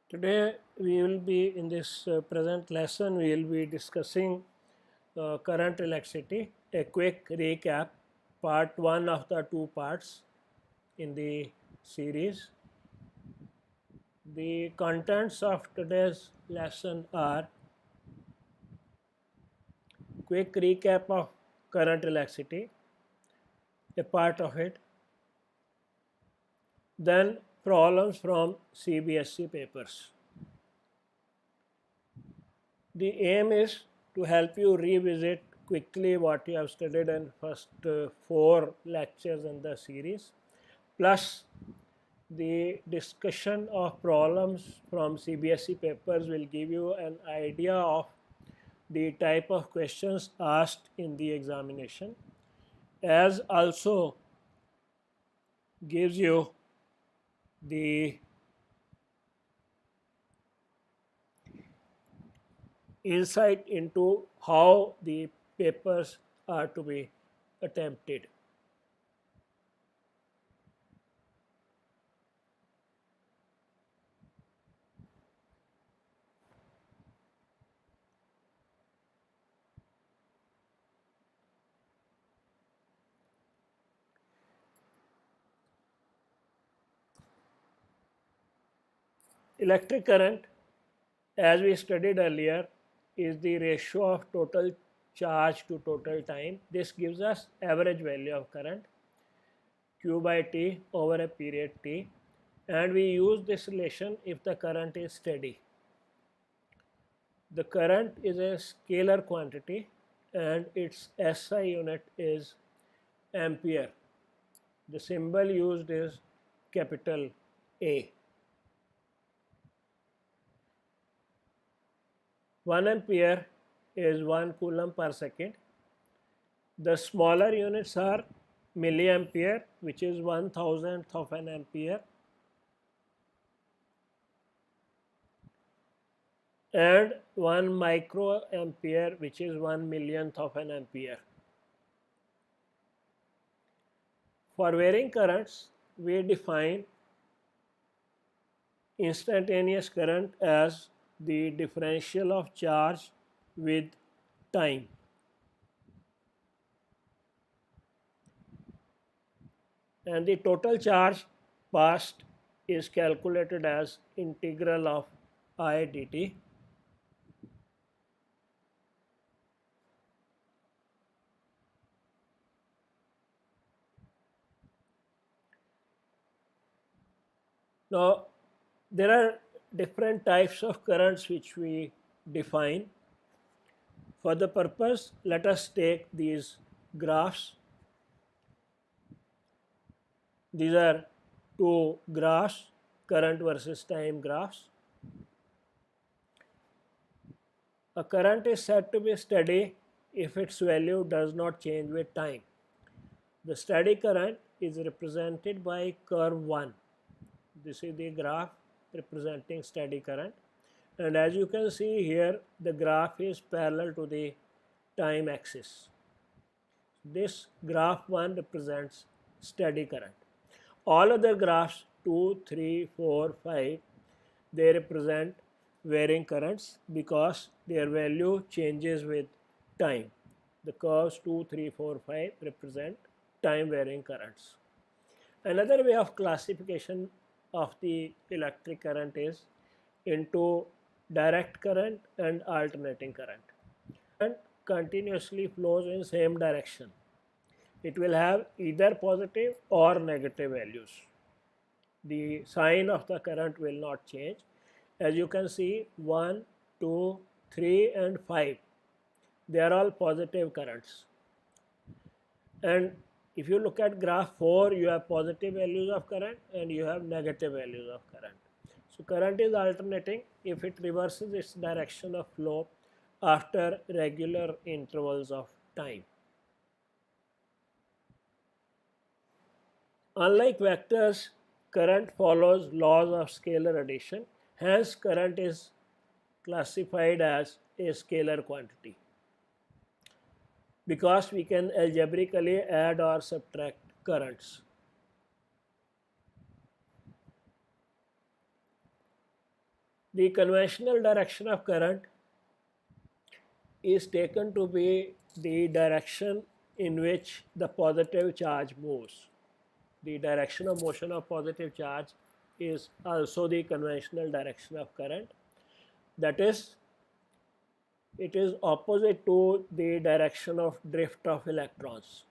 Today we will be in this present lesson we will be discussing current electricity, a quick recap, part 1 of the two parts in the series. The contents of today's lesson are quick recap of current electricity, a part of it, then problems from CBSE papers. The aim is to help you revisit quickly what you have studied in first 4 lectures in the series, plus the discussion of problems from CBSE papers will give you an idea of the type of questions asked in the examination, as also gives you the insight into how the papers are to be attempted. Electric current, as we studied earlier, is the ratio of total charge to total time. This gives us average value of current Q by T over a period T, and we use this relation if the current is steady. The current is a scalar quantity and its SI unit is ampere. The symbol used is capital A. 1 ampere is 1 coulomb per second. The smaller units are milliampere, which is 1,000th of an ampere, and 1 microampere, which is 1 millionth of an ampere. For varying currents, we define instantaneous current as the differential of charge with time. And the total charge passed is calculated as integral of I dt. Now, there are different types of currents which we define. For the purpose, let us take these graphs. These are two graphs, current versus time graphs. A current is said to be steady if its value does not change with time. The steady current is represented by curve 1. This is the graph representing steady current, and as you can see here, the graph is parallel to the time axis. This graph 1 represents steady current. All other graphs 2, 3, 4, 5, they represent varying currents because their value changes with time. The curves 2, 3, 4, 5 represent time varying currents. Another way of classification of the electric current is into direct current and alternating current. Current continuously flows in same direction. It will have either positive or negative values. The sign of the current will not change. As you can see, 1, 2, 3 and 5, they are all positive currents. And if you look at graph 4, you have positive values of current and you have negative values of current. So current is alternating if it reverses its direction of flow after regular intervals of time. Unlike vectors, current follows laws of scalar addition. Hence, current is classified as a scalar quantity because we can algebraically add or subtract currents. The conventional direction of current is taken to be the direction in which the positive charge moves. The direction of motion of positive charge is also the conventional direction of current. That is, it is opposite to the direction of drift of electrons.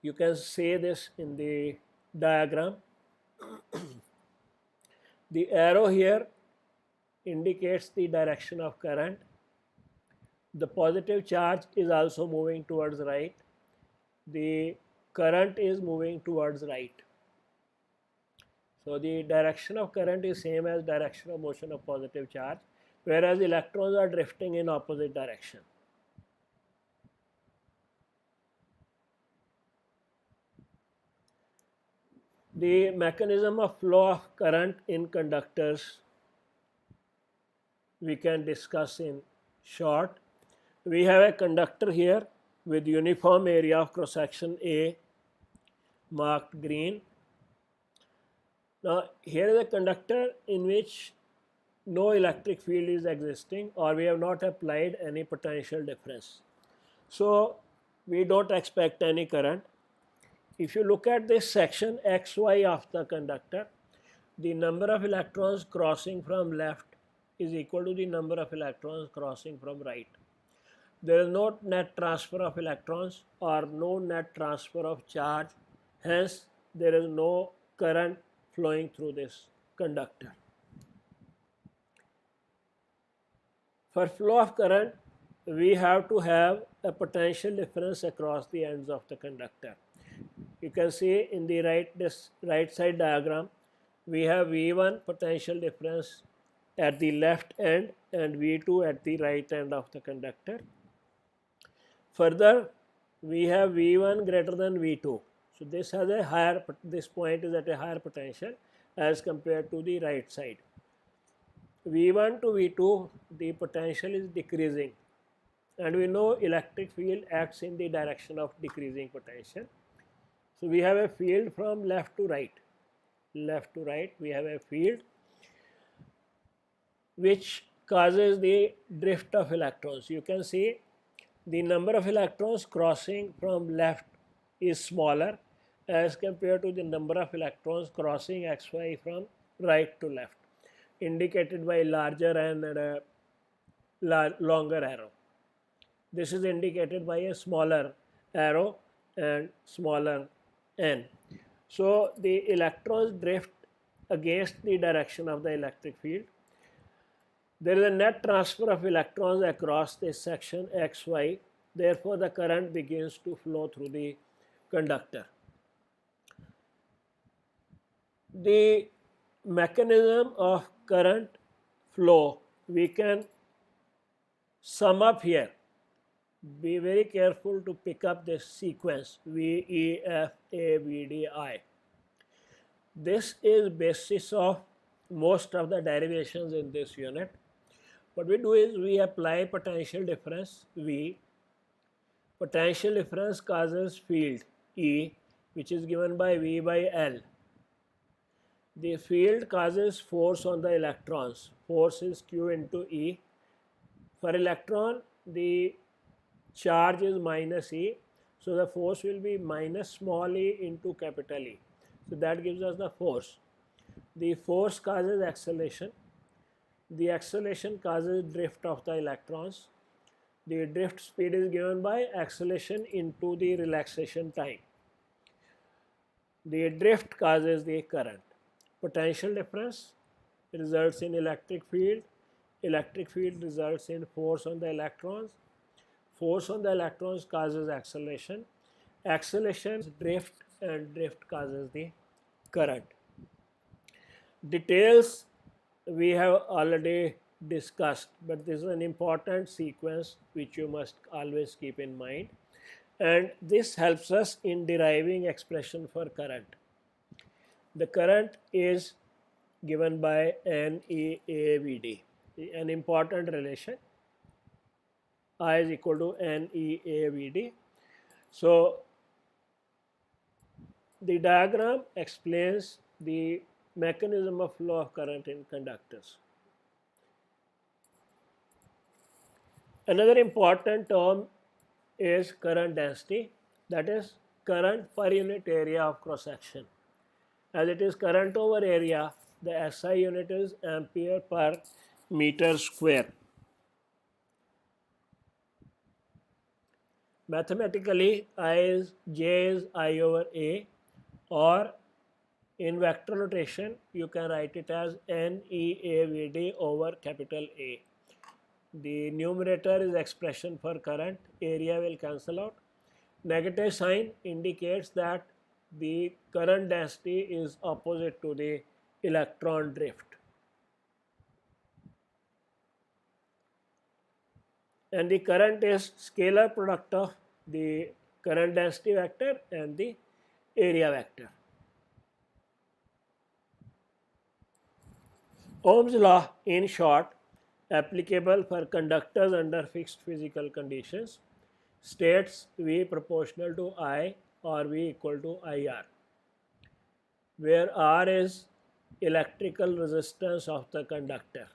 You can see this in the diagram. The arrow here indicates the direction of current. The positive charge is also moving towards right. The current is moving towards right. So the direction of current is same as direction of motion of positive charge, whereas electrons are drifting in opposite direction. The mechanism of flow of current in conductors we can discuss in short. We have a conductor here with uniform area of cross section A marked green. Now here is a conductor in which no electric field is existing, or we have not applied any potential difference. So we don't expect any current. If you look at this section XY of the conductor, the number of electrons crossing from left is equal to the number of electrons crossing from right. There is no net transfer of electrons or no net transfer of charge. Hence, there is no current flowing through this conductor. For flow of current, we have to have a potential difference across the ends of the conductor. You can see in the right side diagram, we have V1 potential difference at the left end and V2 at the right end of the conductor. Further, we have V1 greater than V2. So this has a higher, this point is at a higher potential as compared to the right side. V1 to V2, the potential is decreasing, and we know electric field acts in the direction of decreasing potential. So we have a field from left to right. Left to right, we have a field which causes the drift of electrons. You can see the number of electrons crossing from left is smaller as compared to the number of electrons crossing XY from right to left, indicated by larger N and a longer arrow. This is indicated by a smaller arrow and smaller N. So the electrons drift against the direction of the electric field. There is a net transfer of electrons across this section XY. Therefore, the current begins to flow through the conductor. The mechanism of current flow we can sum up here. Be very careful to pick up this sequence V, E, F, A, V, D, I. This is basis of most of the derivations in this unit. What we do is we apply potential difference V. Potential difference causes field E, which is given by V by L. The field causes force on the electrons. Force is Q into E. For electron, the charge is minus E. So the force will be minus small e into capital E. So that gives us the force. The force causes acceleration. The acceleration causes drift of the electrons. The drift speed is given by acceleration into the relaxation time. The drift causes the current. Potential difference results in electric field. Electric field results in force on the electrons. Force on the electrons causes acceleration. Acceleration drift, and drift causes the current. Details we have already discussed, but this is an important sequence which you must always keep in mind, and this helps us in deriving expression for current. The current is given by NEAVD, an important relation. I is equal to NEAVD. So the diagram explains the mechanism of flow of current in conductors. Another important term is current density, that is current per unit area of cross section. As it is current over area, the SI unit is ampere per meter square. Mathematically, J is I over A, or in vector notation, you can write it as NEAVD over capital A. The numerator is expression for current, area will cancel out. Negative sign indicates that the current density is opposite to the electron drift. And the current is scalar product of the current density vector and the area vector. Ohm's law, in short, applicable for conductors under fixed physical conditions, states V proportional to I or V equal to IR, where R is electrical resistance of the conductor.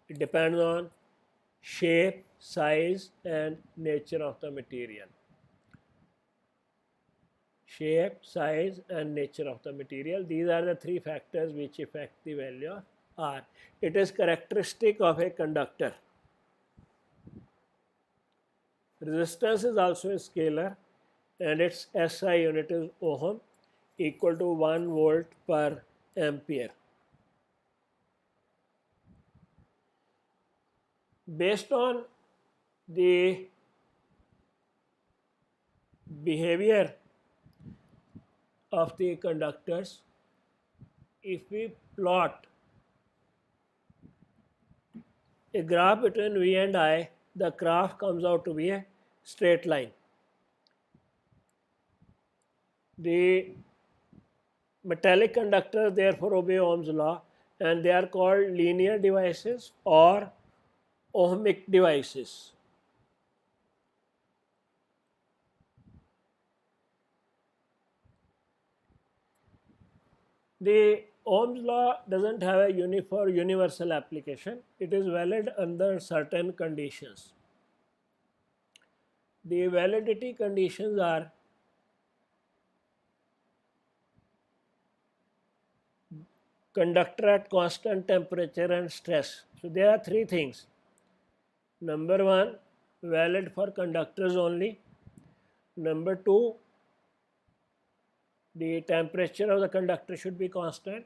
It depends on shape, size, and nature of the material. Shape, size, and nature of the material. These are the three factors which affect the value of R. It is characteristic of a conductor. Resistance is also a scalar, and its SI unit is ohm, equal to 1 volt per ampere. Based on the behavior of the conductors, if we plot a graph between V and I, the graph comes out to be a straight line. The metallic conductors therefore obey Ohm's law, and they are called linear devices or ohmic devices. The Ohm's law doesn't have a universal application. It is valid under certain conditions. The validity conditions are conductor at constant temperature and stress. So there are three things. Number one, valid for conductors only. Number two, the temperature of the conductor should be constant.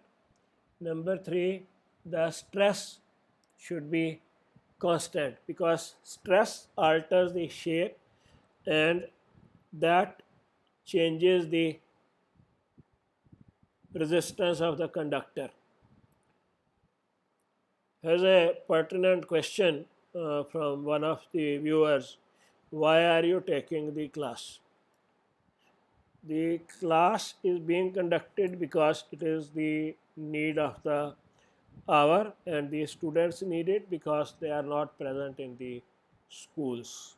Number three, the stress should be constant, because stress alters the shape and that changes the resistance of the conductor. Here's a pertinent question from one of the viewers: why are you taking the class? The class is being conducted because it is the need of the hour, and the students need it because they are not present in the schools.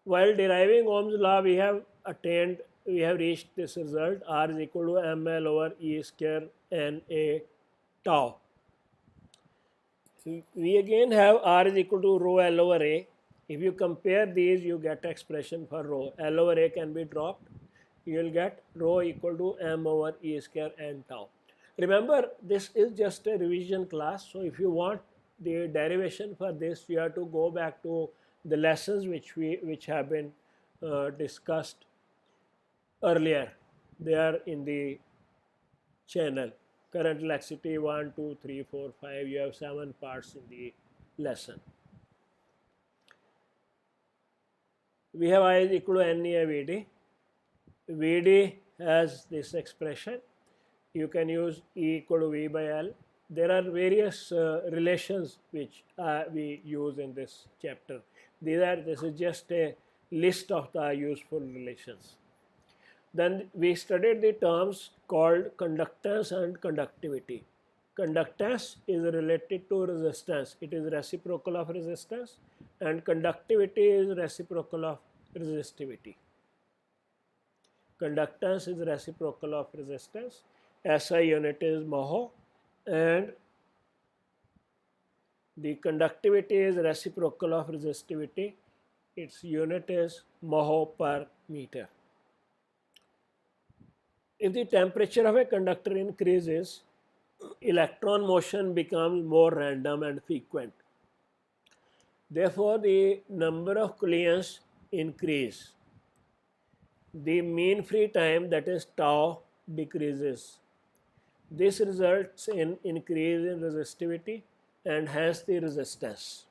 While deriving Ohm's law, we have reached this result: R is equal to ml over E square Na tau. We again have R is equal to rho L over A. If you compare these, you get expression for rho. L over A can be dropped. You will get rho equal to m over E square n tau. Remember, this is just a revision class. So if you want the derivation for this, you have to go back to the lessons which have been discussed earlier. They are in the channel. Current laxity 1, 2, 3, 4, 5. You have 7 parts in the lesson. We have I is equal to NEA VD. VD has this expression. You can use E equal to V by L. There are various relations which we use in this chapter. This is just a list of the useful relations. Then we studied the terms called conductance and conductivity. Conductance is related to resistance. It is reciprocal of resistance, and conductivity is reciprocal of resistivity. Conductance is reciprocal of resistance. SI unit is mho, and the conductivity is reciprocal of resistivity. Its unit is mho per meter. If the temperature of a conductor increases, electron motion becomes more random and frequent. Therefore, the number of collisions increase. The mean free time, that is tau, decreases. This results in increase in resistivity and hence the resistance.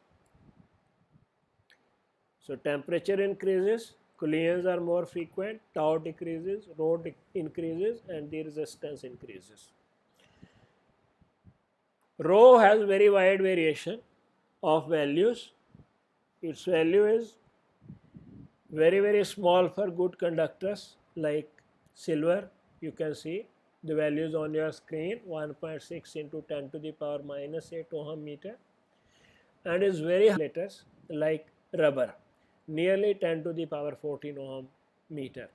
So temperature increases, collisions are more frequent, tau decreases, rho increases, and the resistance increases. Rho has very wide variation of values. Its value is very small for good conductors like silver. You can see the values on your screen, 1.6 into 10 to the power minus 8 ohm meter, and is very high letters like rubber, nearly 10 to the power 14 ohm meter.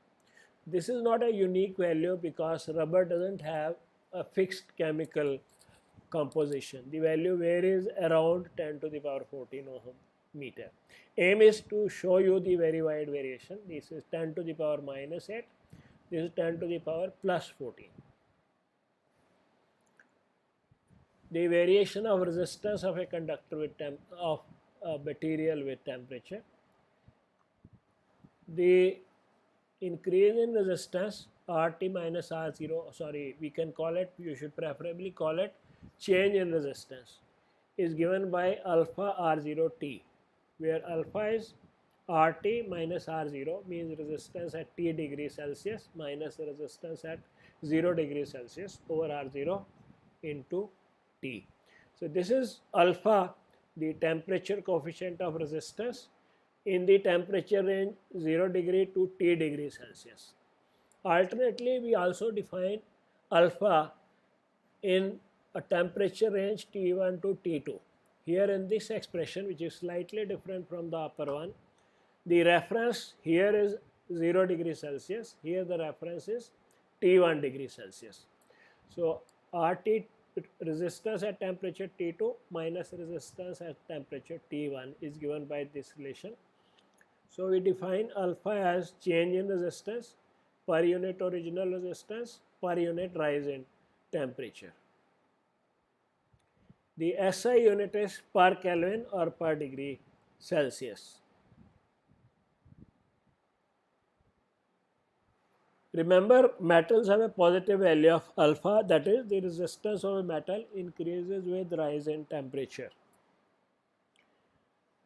This is not a unique value because rubber doesn't have a fixed chemical composition. The value varies around 10 to the power 14 ohm meter. Aim is to show you the very wide variation. This is 10 to the power minus 8. This is 10 to the power plus 14. The variation of resistance of a conductor with of a material with temperature. The increase in resistance RT minus R0, sorry, we can call it, you should preferably call it change in resistance, is given by alpha R0 T, where alpha is RT minus R0, means resistance at T degrees Celsius minus resistance at 0 degrees Celsius over R0 into T. So this is alpha, the temperature coefficient of resistance in the temperature range 0 degree to T degrees Celsius. Alternately, we also define alpha in a temperature range T1 to T2. Here in this expression, which is slightly different from the upper one, the reference here is 0 degrees Celsius, here the reference is T1 degrees Celsius. So RT resistance at temperature T2 minus resistance at temperature T1 is given by this relation. So we define alpha as change in resistance per unit original resistance per unit rise in temperature. The SI unit is per Kelvin or per degree Celsius. Remember, metals have a positive value of alpha, that is, the resistance of a metal increases with rise in temperature.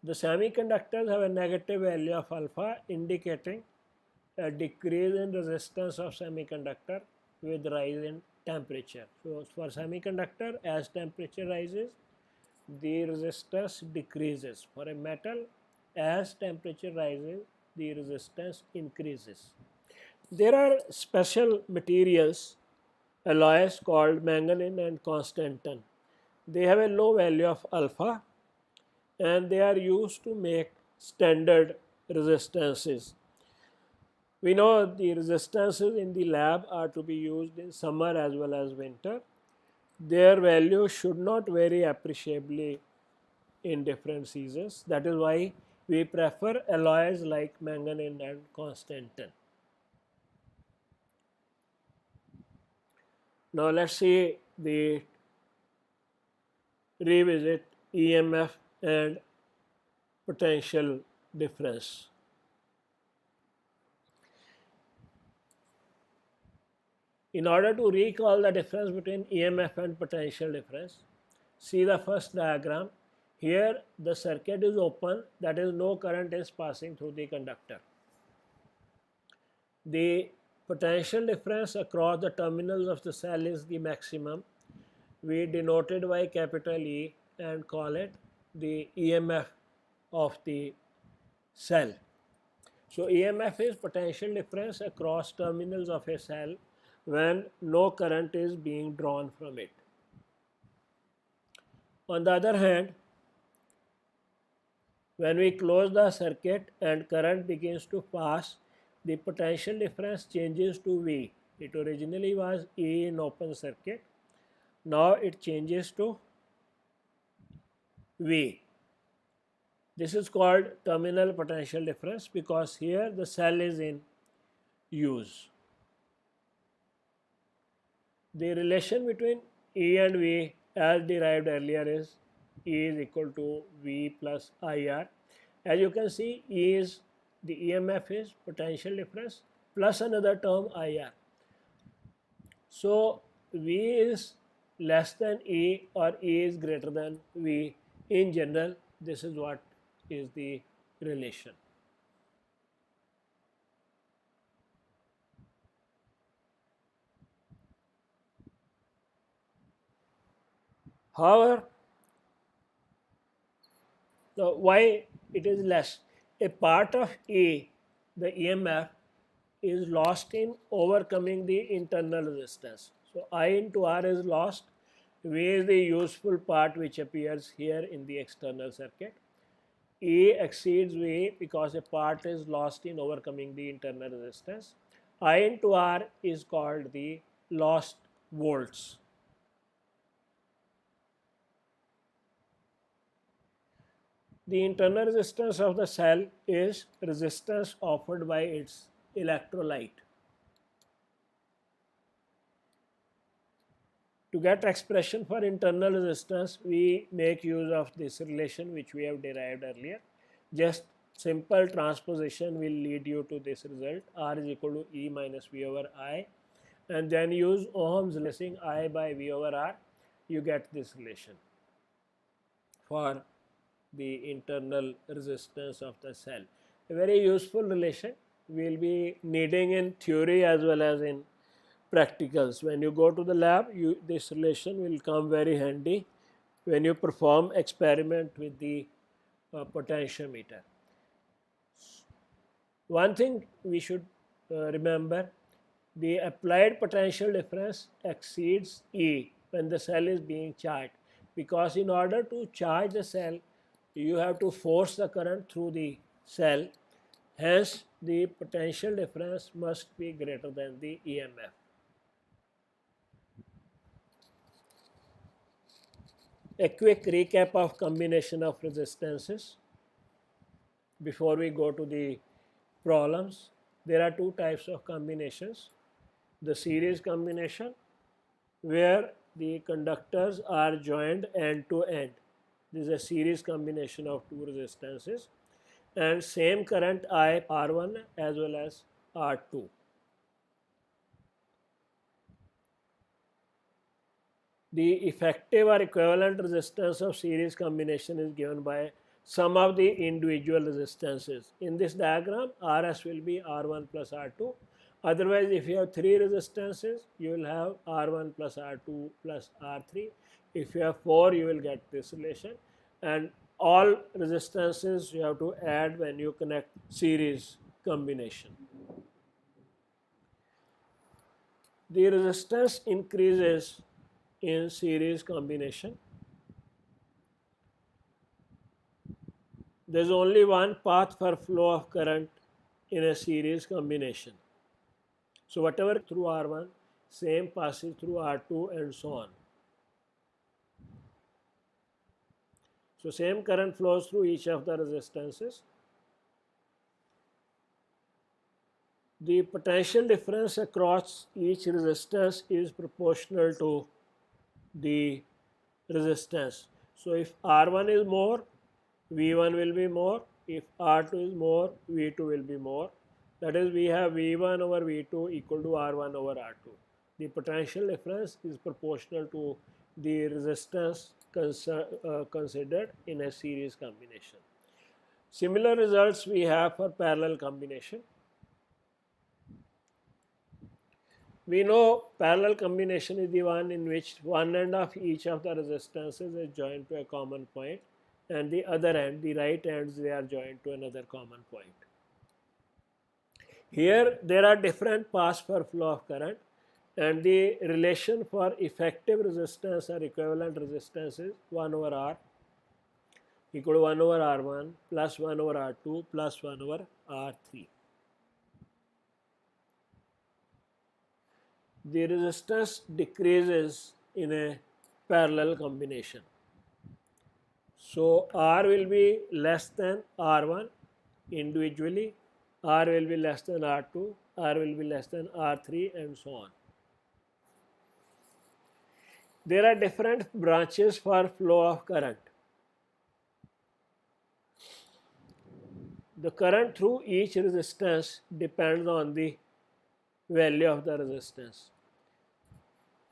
The semiconductors have a negative value of alpha, indicating a decrease in resistance of semiconductor with rise in temperature. So for semiconductor, as temperature rises, the resistance decreases. For a metal, as temperature rises, the resistance increases. There are special materials, alloys called manganese and constantan. They have a low value of alpha and they are used to make standard resistances. We know the resistances in the lab are to be used in summer as well as winter. Their value should not vary appreciably in different seasons. That is why we prefer alloys like manganese and constantan. Now let's see the revisit EMF and potential difference. In order to recall the difference between EMF and potential difference, see the first diagram. Here the circuit is open, that is, no current is passing through the conductor. The potential difference across the terminals of the cell is the maximum. We denote it by capital E and call it the EMF of the cell. So EMF is potential difference across terminals of a cell when no current is being drawn from it. On the other hand, when we close the circuit and current begins to pass, the potential difference changes to V. It originally was E in open circuit. Now it changes to V. This is called terminal potential difference because here the cell is in use. The relation between E and V as derived earlier is E is equal to V plus IR. As you can see, E is the EMF is potential difference plus another term IR. So V is less than E or E is greater than V. In general, this is what is the relation. However, why it is less? A part of E, the EMF, is lost in overcoming the internal resistance. So I into R is lost. V is the useful part which appears here in the external circuit. E exceeds V because a part is lost in overcoming the internal resistance. I into R is called the lost volts. The internal resistance of the cell is resistance offered by its electrolyte. To get expression for internal resistance, we make use of this relation which we have derived earlier. Just simple transposition will lead you to this result. R is equal to E minus V over I, and then use Ohm's replacing I by V over R. You get this relation for the internal resistance of the cell. A very useful relation we will be needing in theory as well as in practicals. When you go to the lab, this relation will come very handy when you perform experiment with the potentiometer. One thing we should remember, the applied potential difference exceeds E when the cell is being charged, because in order to charge the cell you have to force the current through the cell. Hence the potential difference must be greater than the EMF. A quick recap of combination of resistances before we go to the problems. There are two types of combinations. The series combination, where the conductors are joined end to end. This is a series combination of two resistances, and same current I R1 as well as R2. The effective or equivalent resistance of series combination is given by sum of the individual resistances. In this diagram, Rs will be R1 plus R2. Otherwise, if you have three resistances, you will have R1 plus R2 plus R3. If you have 4, you will get this relation, and all resistances you have to add when you connect series combination. The resistance increases in series combination. There is only one path for flow of current in a series combination. So whatever through R1, same passes through R2 and so on. So same current flows through each of the resistances. The potential difference across each resistance is proportional to the resistance. So if R1 is more, V1 will be more. If R2 is more, V2 will be more. That is, we have V1 over V2 equal to R1 over R2. The potential difference is proportional to the resistance considered in a series combination. Similar results we have for parallel combination. We know parallel combination is the one in which one end of each of the resistances is joined to a common point, and the other end, the right ends, they are joined to another common point. Here there are different paths for flow of current, and the relation for effective resistance or equivalent resistance is 1 over R equal to 1 over R1 plus 1 over R2 plus 1 over R3. the resistance decreases in a parallel combination. So R will be less than R1 individually, R will be less than R2, R will be less than R3, and so on. There are different branches for flow of current. The current through each resistance depends on the value of the resistance.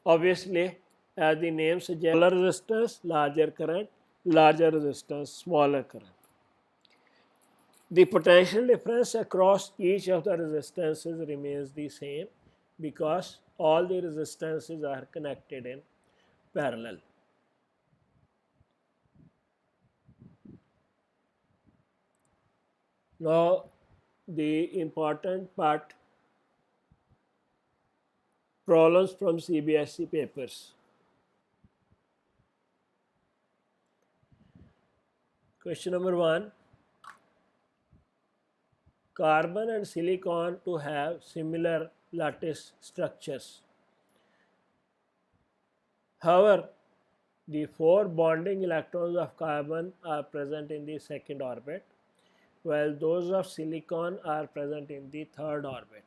Obviously, as the name suggests, smaller resistance, larger current, larger resistance, smaller current. The potential difference across each of the resistances remains the same because all the resistances are connected in parallel. Now, the important part, problems from CBSE papers. Question number 1. Carbon and silicon to have similar lattice structures. However, the 4 bonding electrons of carbon are present in the second orbit, while those of silicon are present in the third orbit.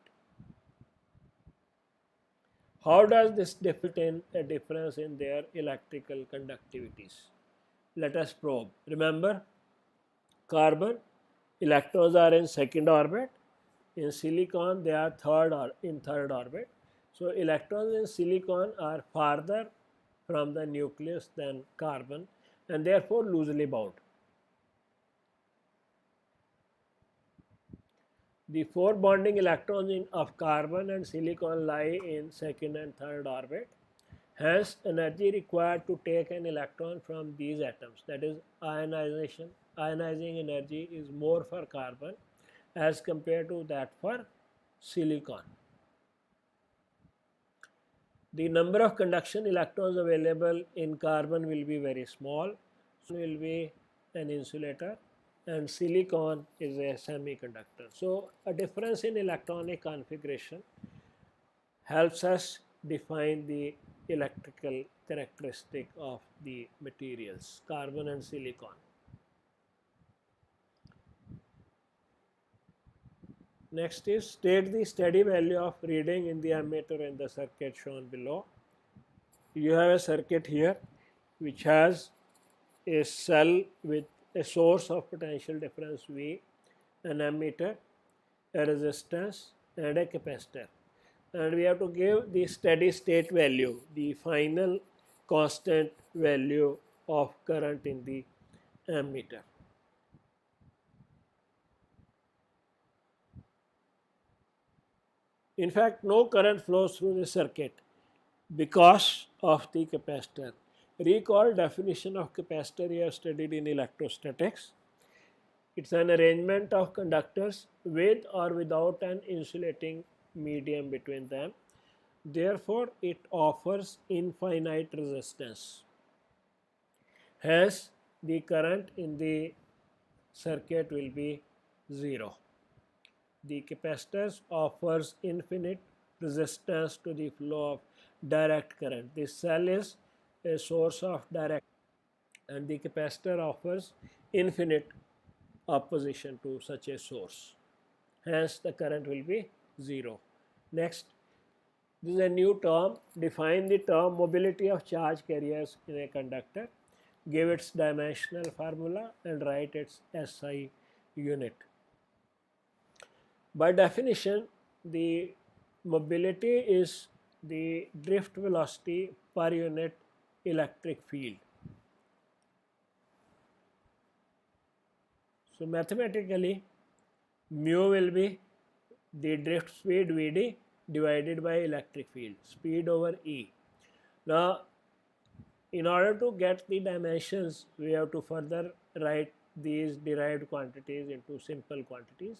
How does this result in a difference in their electrical conductivities? Let us probe. Remember, carbon electrons are in second orbit. In silicon, they are in third orbit. So electrons in silicon are farther from the nucleus than carbon and therefore loosely bound. The 4 bonding electrons of carbon and silicon lie in second and third orbit. Hence, energy required to take an electron from these atoms, that is ionization, ionizing energy is more for carbon as compared to that for silicon. The number of conduction electrons available in carbon will be very small, will be an insulator, and silicon is a semiconductor. So, a difference in electronic configuration helps us define the electrical characteristic of the materials, carbon and silicon. Next is state the steady value of reading in the ammeter in the circuit shown below. You have a circuit here which has a cell with a source of potential difference V, an ammeter, a resistance, and a capacitor. And we have to give the steady state value, the final constant value of current in the ammeter. In fact, no current flows through the circuit because of the capacitor. Recall definition of capacitor you have studied in electrostatics. It's an arrangement of conductors with or without an insulating medium between them. Therefore, it offers infinite resistance. Hence, the current in the circuit will be 0. The capacitor offers infinite resistance to the flow of direct current. This cell is a source of direct, and the capacitor offers infinite opposition to such a source. Hence, the current will be 0. Next, this is a new term. Define the term mobility of charge carriers in a conductor. Give its dimensional formula and write its SI unit. By definition, the mobility is the drift velocity per unit electric field. So mathematically, mu will be the drift speed Vd divided by electric field, speed over E. Now, in order to get the dimensions, we have to further write these derived quantities into simple quantities.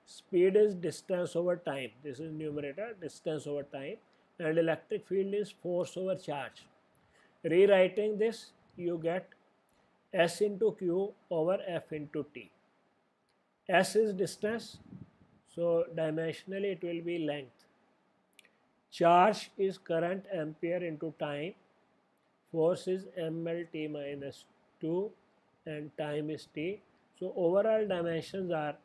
Speed is distance over time. This is numerator, distance over time, and electric field is force over charge. Rewriting this, you get S into Q over F into T. S is distance, so dimensionally it will be length. Charge is current ampere into time, force is mlt minus 2 and time is t. So overall dimensions are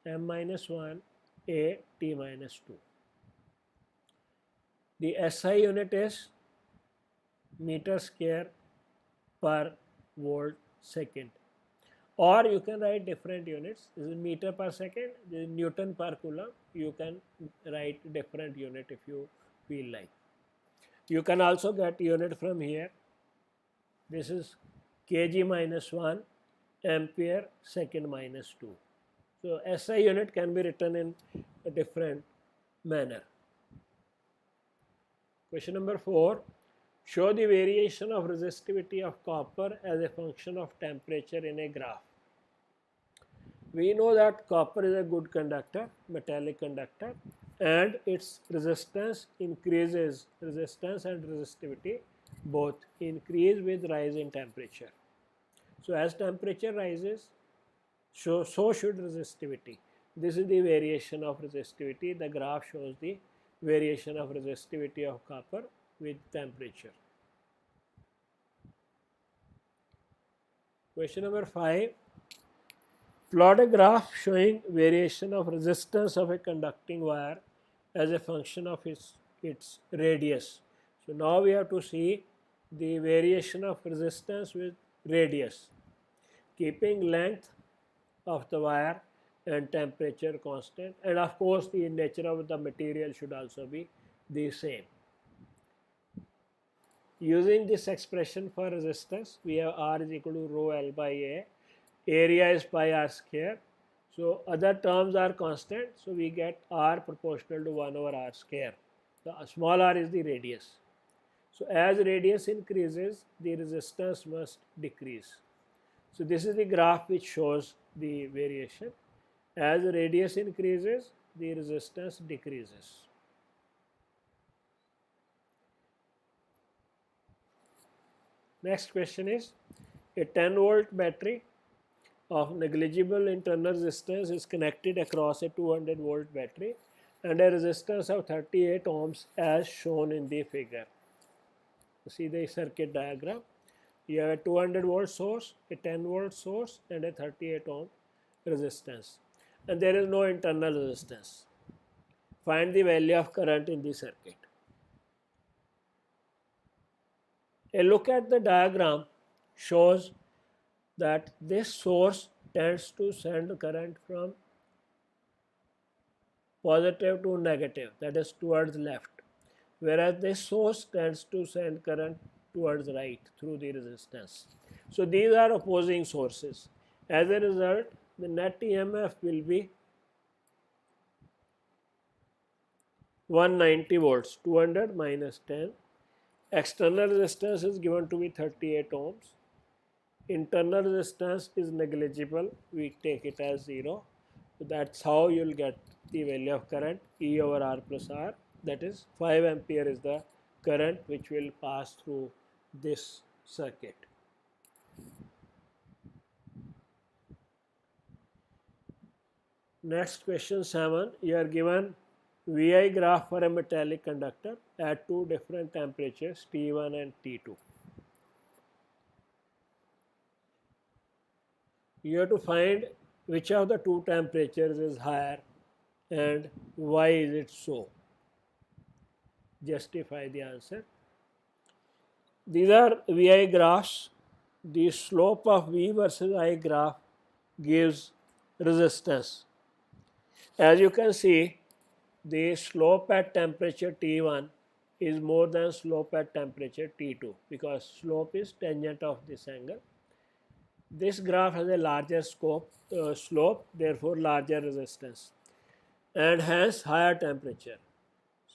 m minus 1 a t minus 2. The SI unit is meter square per volt second, or you can write different units. This is meter per second, this is Newton per coulomb. You can write different unit if you feel like. You can also get unit from here. This is kg minus 1 ampere second minus 2. So SI unit can be written in a different manner. Question number 4. Show the variation of resistivity of copper as a function of temperature in a graph. We know that copper is a good conductor, metallic conductor, and its resistance increases, resistance and resistivity both increase with rise in temperature. So as temperature rises, so should resistivity. This is the variation of resistivity. The graph shows the variation of resistivity of copper with temperature. Question number 5. Plot a graph showing variation of resistance of a conducting wire as a function of its radius. So now we have to see the variation of resistance with radius, keeping length of the wire and temperature constant, and of course the nature of the material should also be the same. Using this expression for resistance, we have R is equal to rho L by A, area is pi R square, so other terms are constant, so we get R proportional to 1 over R square. The small r is the radius. So as radius increases, the resistance must decrease. So this is the graph which shows the variation. As radius increases, the resistance decreases. Next question is, a 10-volt battery of negligible internal resistance is connected across a 200-volt battery and a resistance of 38 ohms as shown in the figure. See the circuit diagram. You have a 200-volt source, a 10-volt source, and a 38 ohm resistance, and there is no internal resistance. Find the value of current in the circuit. A look at the diagram shows that this source tends to send current from positive to negative, that is towards left, whereas this source tends to send current towards right through the resistance. So these are opposing sources. As a result, the net EMF will be 190 volts, 200 minus 10. External resistance is given to be 38 ohms. Internal resistance is negligible, we take it as 0. So that's how you'll get the value of current, E over R plus R. That is 5 ampere is the current which will pass through this circuit. Next question 7. You are given VI graph for a metallic conductor at two different temperatures T1 and T2. You have to find which of the two temperatures is higher and why is it so. Justify the answer. These are VI graphs. The slope of V versus I graph gives resistance. As you can see, the slope at temperature T1 is more than slope at temperature T2 because slope is tangent of this angle. This graph has a larger slope, therefore larger resistance, and hence higher temperature.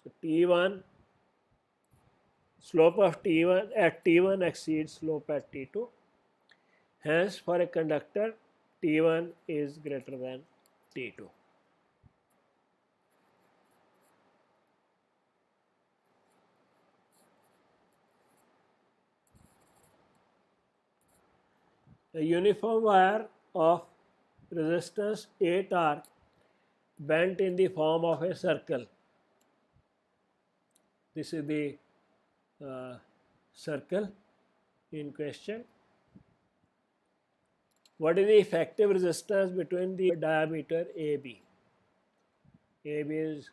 So T1, slope of T1 at T1 exceeds slope at T2. Hence for a conductor, T1 is greater than T2. A uniform wire of resistance 8R bent in the form of a circle This is the circle in question. What is the effective resistance between the diameter AB? AB is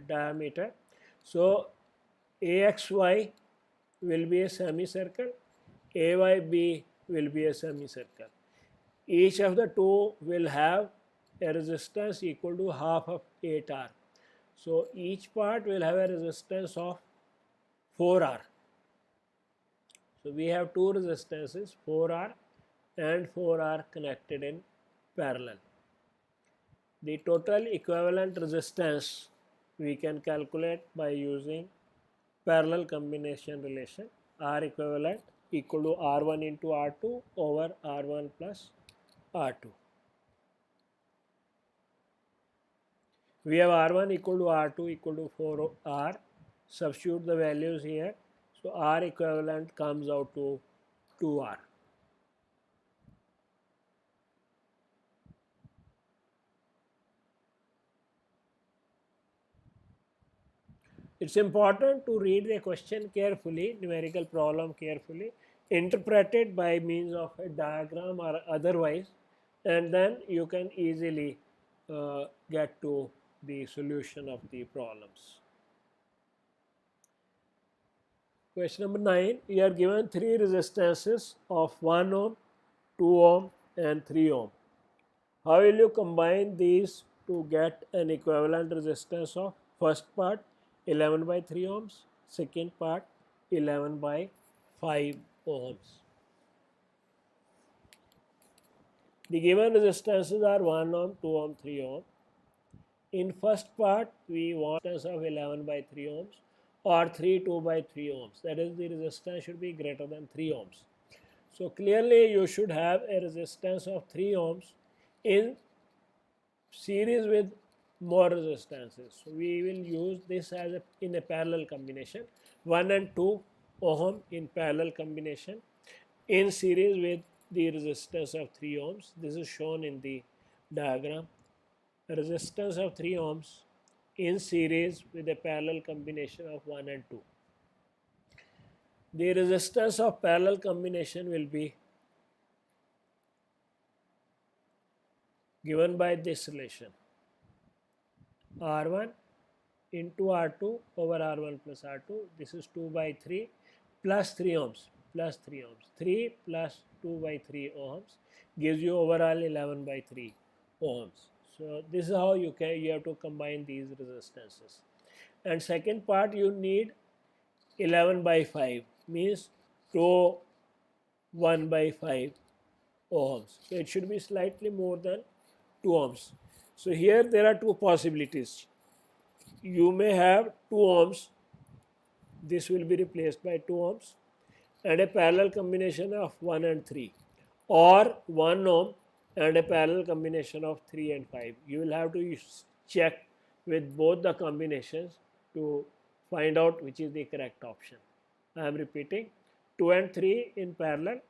diameter. So AXY will be a semicircle, AYB will be a semicircle. Each of the two will have a resistance equal to half of 8R. So each part will have a resistance of 4R. So we have two resistances, 4R and 4R connected in parallel. The total equivalent resistance we can calculate by using parallel combination relation. R equivalent equal to R1 into R2 over R1 plus R2. We have R1 equal to R2 equal to 4R. Substitute the values here. So R equivalent comes out to 2R. It's important to read the question carefully, numerical problem carefully, interpret it by means of a diagram or otherwise, and then you can easily get to the solution of the problems. Question number 9, you are given three resistances of 1 ohm, 2 ohm and 3 ohm. How will you combine these to get an equivalent resistance of first part 11 by 3 ohms, second part 11 by 5 ohms. The given resistances are 1 ohm, 2 ohm, 3 ohm. In first part we want resistance of 11 by 3 ohms or 2 by 3 ohms. That is, the resistance should be greater than 3 ohms. So clearly you should have a resistance of 3 ohms in series with more resistances. So we will use this as in a parallel combination, 1 and 2 ohm in parallel combination in series with the resistance of 3 ohms. This is shown in the diagram. Resistance of 3 ohms in series with a parallel combination of 1 and 2. The resistance of parallel combination will be given by this relation, R1 into R2 over R1 plus R2. This is 2 by 3 plus 3 ohms plus 3 ohms. 3 plus 2 by 3 ohms gives you overall 11 by 3 ohms. So this is how you have to combine these resistances. And second part, you need 11 by 5 means 1 by 5 ohms. So it should be slightly more than 2 ohms. So here there are two possibilities. You may have 2 ohms, this will be replaced by 2 ohms, and a parallel combination of 1 and 3, or 1 ohm and a parallel combination of 3 and 5. You will have to check with both the combinations to find out which is the correct option. I am repeating, 2 and 3 in parallel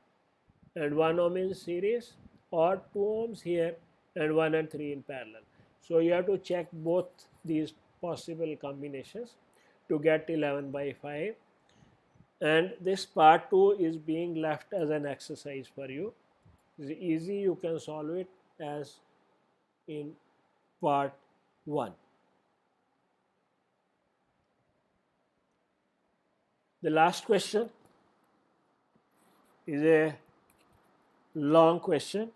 and 1 ohm in series, or 2 ohms here and 1 and 3 in parallel. So you have to check both these possible combinations to get 11 by 5, and this part 2 is being left as an exercise for you. It's easy, you can solve it as in part 1. The last question is a long question,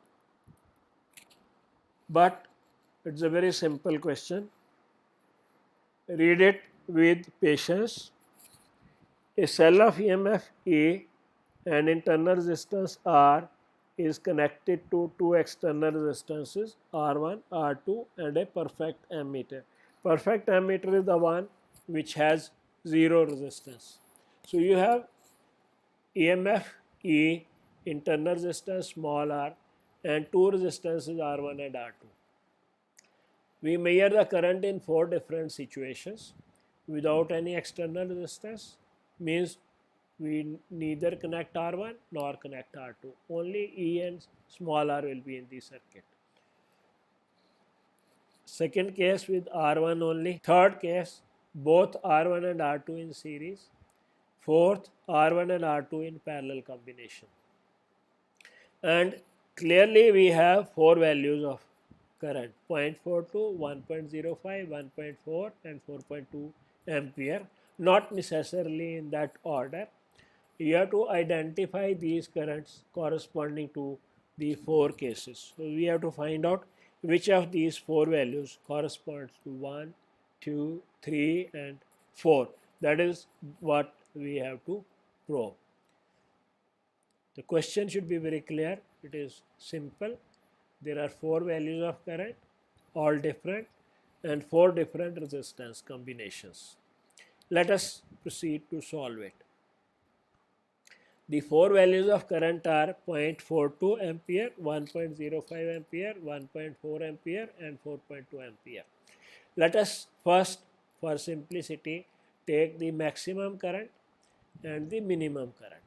but it's a very simple question. Read it with patience. A cell of EMF A and internal resistance R is connected to two external resistances R1, R2 and a perfect ammeter. Perfect ammeter is the one which has zero resistance. So you have EMF E, internal resistance small r, and two resistances R1 and R2. We measure the current in 4 different situations without any external resistance, means we neither connect R1 nor connect R2. Only E and small r will be in the circuit. Second case with R1 only. Third case both R1 and R2 in series. Fourth, R1 and R2 in parallel combination. And clearly we have four values of current: 0.42, 1.05, 1.4 and 4.2 ampere, not necessarily in that order. You have to identify these currents corresponding to the four cases. So we have to find out which of these four values corresponds to 1, 2, 3 and 4. That is what we have to prove. The question should be very clear. It is simple. There are four values of current, all different, and four different resistance combinations. Let us proceed to solve it. The four values of current are 0.42 ampere, 1.05 ampere, 1.4 ampere and 4.2 ampere. Let us first, for simplicity, take the maximum current and the minimum current.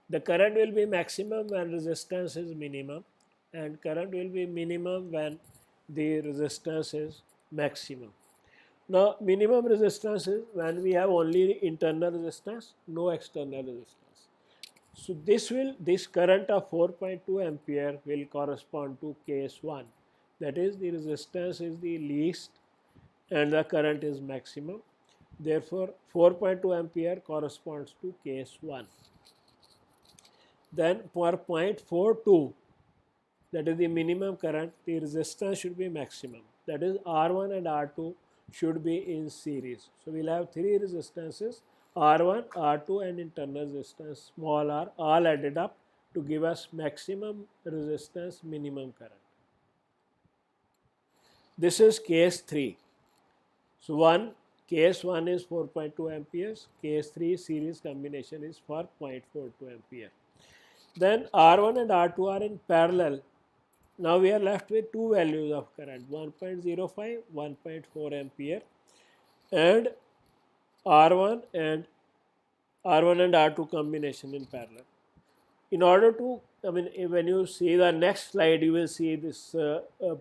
The current will be maximum when resistance is minimum, and current will be minimum when the resistance is maximum. Now, minimum resistance is when we have only internal resistance, no external resistance. So this current of 4.2 ampere will correspond to case 1. That is, the resistance is the least and the current is maximum. Therefore, 4.2 ampere corresponds to case 1. Then for 0.42, that is the minimum current, the resistance should be maximum. That is, R1 and R2 should be in series. So we'll have three resistances, R1, R2 and internal resistance small r, all added up to give us maximum resistance, minimum current. This is case 3. So case 1 is 4.2 amperes, case 3 series combination is for 0.42 ampere. Then R1 and R2 are in parallel. Now we are left with two values of current, 1.05, 1.4 ampere, and R1 and R2 combination in parallel. In order to, when you see the next slide, you will see this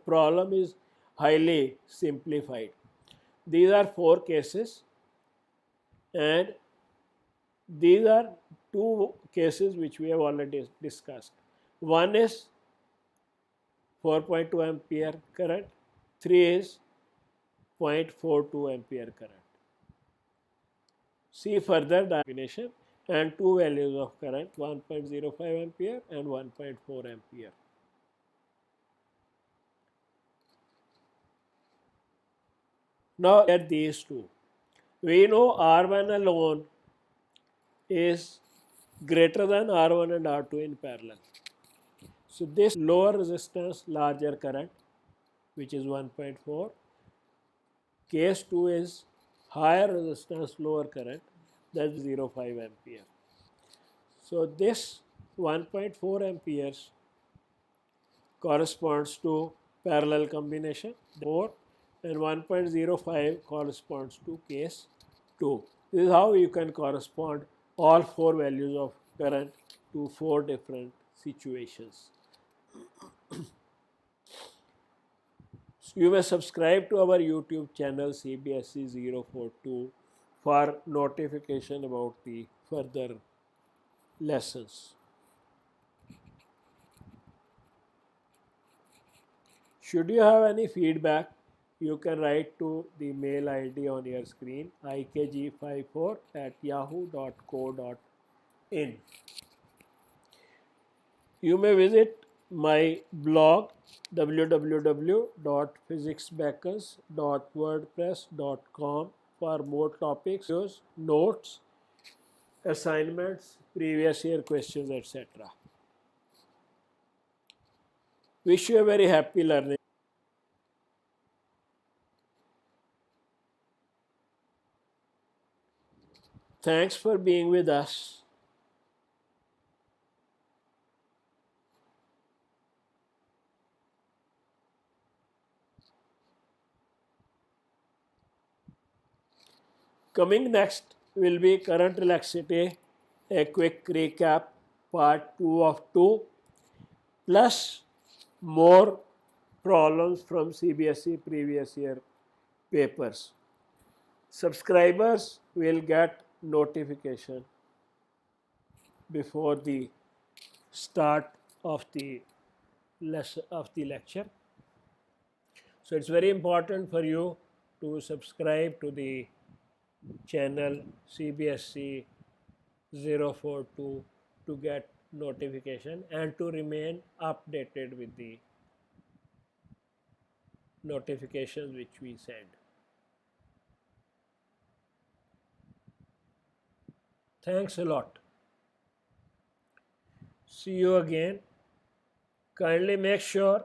problem is highly simplified. These are four cases, and these are two cases which we have already discussed. One is 4.2 ampere current, 3 is 0.42 ampere current. See further combination and two values of current, 1.05 ampere and 1.4 ampere. Now at these two, we know R1 alone is greater than R1 and R2 in parallel. So this lower resistance, larger current, which is 1.4. Case 2 is higher resistance, lower current, that's 0.5 ampere. So this 1.4 amperes corresponds to parallel combination 4, and 1.05 corresponds to case 2. This is how you can correspond all four values of current to four different situations. You may subscribe to our YouTube channel CBSE 042 for notification about the further lessons. Should you have any feedback, you can write to the mail ID on your screen, ikg54@yahoo.co.in. You may visit my blog www.physicsbeckers.wordpress.com for more topics, notes, assignments, previous year questions, etc. Wish you a very happy learning. Thanks for being with us. Coming next will be current laxity, a quick recap, part 2 of 2, plus more problems from CBSE previous year papers. subscribers will get notification before the start of the lecture. So it's very important for you to subscribe to the channel CBSC 042 to get notification and to remain updated with the notifications which we send. Thanks a lot. See you again. Kindly make sure